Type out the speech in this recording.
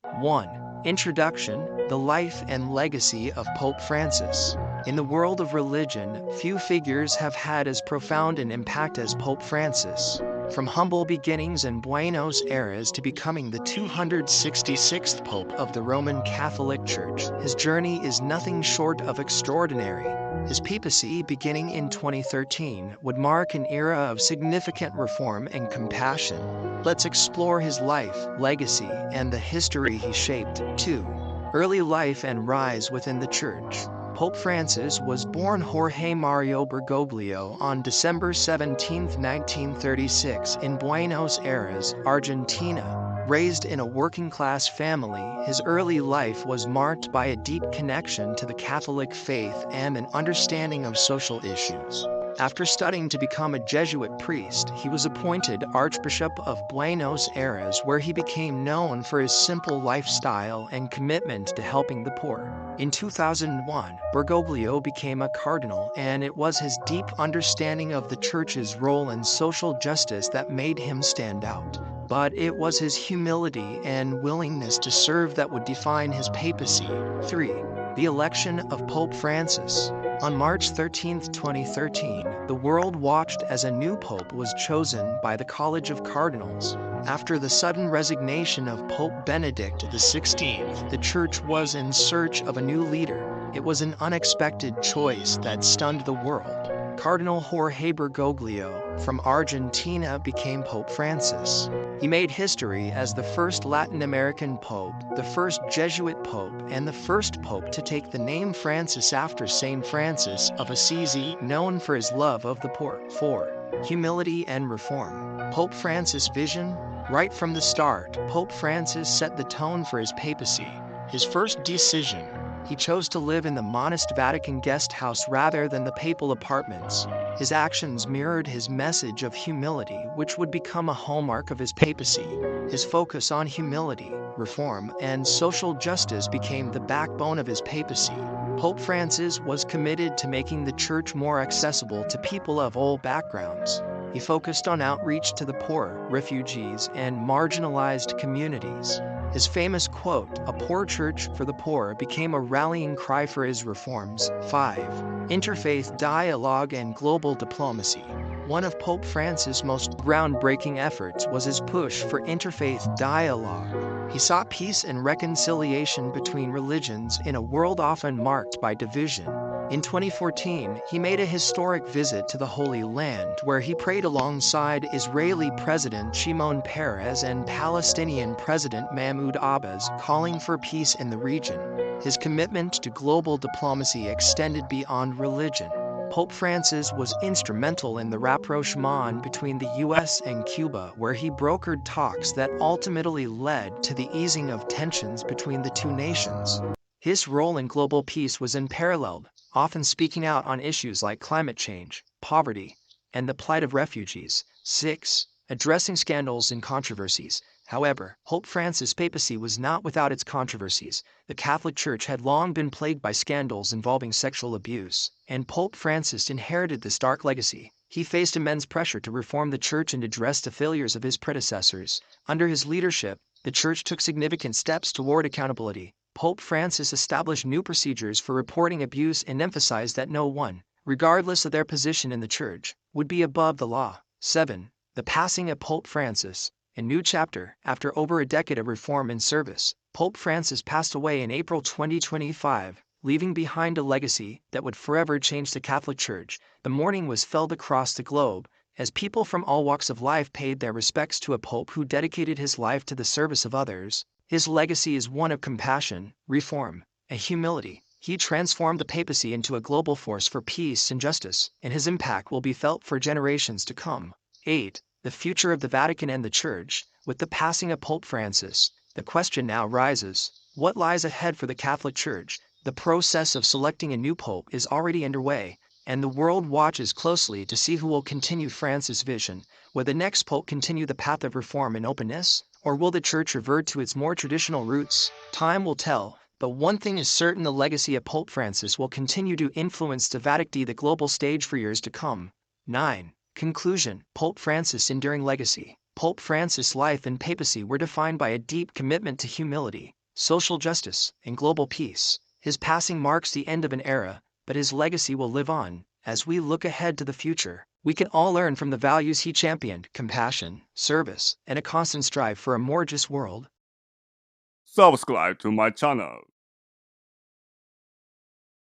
1. Introduction: The life and legacy of Pope Francis. In the world of religion, few figures have had as profound an impact as Pope Francis. From humble beginnings in Buenos Aires to becoming the 266th Pope of the Roman Catholic Church, his journey is nothing short of extraordinary. His papacy, beginning in 2013, would mark an era of significant reform and compassion. Let's explore his life, legacy, and the history he shaped. 2. Early life and rise within the Church. Pope Francis was born Jorge Mario Bergoglio on December 17, 1936, in Buenos Aires, Argentina. Raised in a working-class family, his early life was marked by a deep connection to the Catholic faith and an understanding of social issues. After studying to become a Jesuit priest, he was appointed Archbishop of Buenos Aires, where he became known for his simple lifestyle and commitment to helping the poor. In 2001, Bergoglio became a cardinal, and it was his deep understanding of the Church's role in social justice that made him stand out. But it was his humility and willingness to serve that would define his papacy. 3. The election of Pope Francis. On March 13, 2013, the world watched as a new pope was chosen by the College of Cardinals. After the sudden resignation of Pope Benedict XVI, the Church was in search of a new leader. It was an unexpected choice that stunned the world. Cardinal Jorge Bergoglio from Argentina became Pope Francis. He made history as the first Latin American pope, the first Jesuit pope, and the first pope to take the name Francis after Saint Francis of Assisi, known for his love of the poor. 4. Humility and reform. Pope Francis' vision. Right from the start, Pope Francis set the tone for his papacy. His first decision: he chose to live in the modest Vatican guest house rather than the papal apartments. His actions mirrored his message of humility, which would become a hallmark of his papacy. His focus on humility, reform, and social justice became the backbone of his papacy. Pope Francis was committed to making the Church more accessible to people of all backgrounds. He focused on outreach to the poor, refugees, and marginalized communities. His famous quote, "A poor church for the poor," became a rallying cry for his reforms. 5. Interfaith dialogue and global diplomacy. One of Pope Francis' most groundbreaking efforts was his push for interfaith dialogue. He sought peace and reconciliation between religions in a world often marked by division. In 2014, he made a historic visit to the Holy Land, where he prayed alongside Israeli President Shimon Peres and Palestinian President Mahmoud Abbas, calling for peace in the region. His commitment to global diplomacy extended beyond religion. Pope Francis was instrumental in the rapprochement between the US and Cuba, where he brokered talks that ultimately led to the easing of tensions between the two nations. His role in global peace was unparalleled, often speaking out on issues like climate change, poverty, and the plight of refugees. 6. Addressing scandals and controversies. However, Pope Francis' papacy was not without its controversies. The Catholic Church had long been plagued by scandals involving sexual abuse, and Pope Francis inherited this dark legacy. He faced immense pressure to reform the Church and address the failures of his predecessors. Under his leadership, the Church took significant steps toward accountability. Pope Francis established new procedures for reporting abuse and emphasized that no one, regardless of their position in the Church, would be above the law. 7. The passing of Pope Francis. A new chapter. After over a decade of reform and service, Pope Francis passed away in April 2025, leaving behind a legacy that would forever change the Catholic Church. The mourning was felt across the globe, as people from all walks of life paid their respects to a pope who dedicated his life to the service of others. His legacy is one of compassion, reform, and humility. He transformed the papacy into a global force for peace and justice, and his impact will be felt for generations to come. 8. The future of the Vatican and the Church. With the passing of Pope Francis, the question now rises: what lies ahead for the Catholic Church? The process of selecting a new pope is already underway, and the world watches closely to see who will continue Francis' vision. Will the next pope continue the path of reform and openness, or will the Church revert to its more traditional roots? Time will tell, but one thing is certain: the legacy of Pope Francis will continue to influence the Vatican, the global stage, for years to come. 9. Conclusion. Pope Francis' enduring legacy. Pope Francis' life and papacy were defined by a deep commitment to humility, social justice, and global peace. His passing marks the end of an era, but his legacy will live on. As we look ahead to the future, we can all learn from the values he championed: compassion, service, and a constant strive for a more just world. Subscribe to my channel.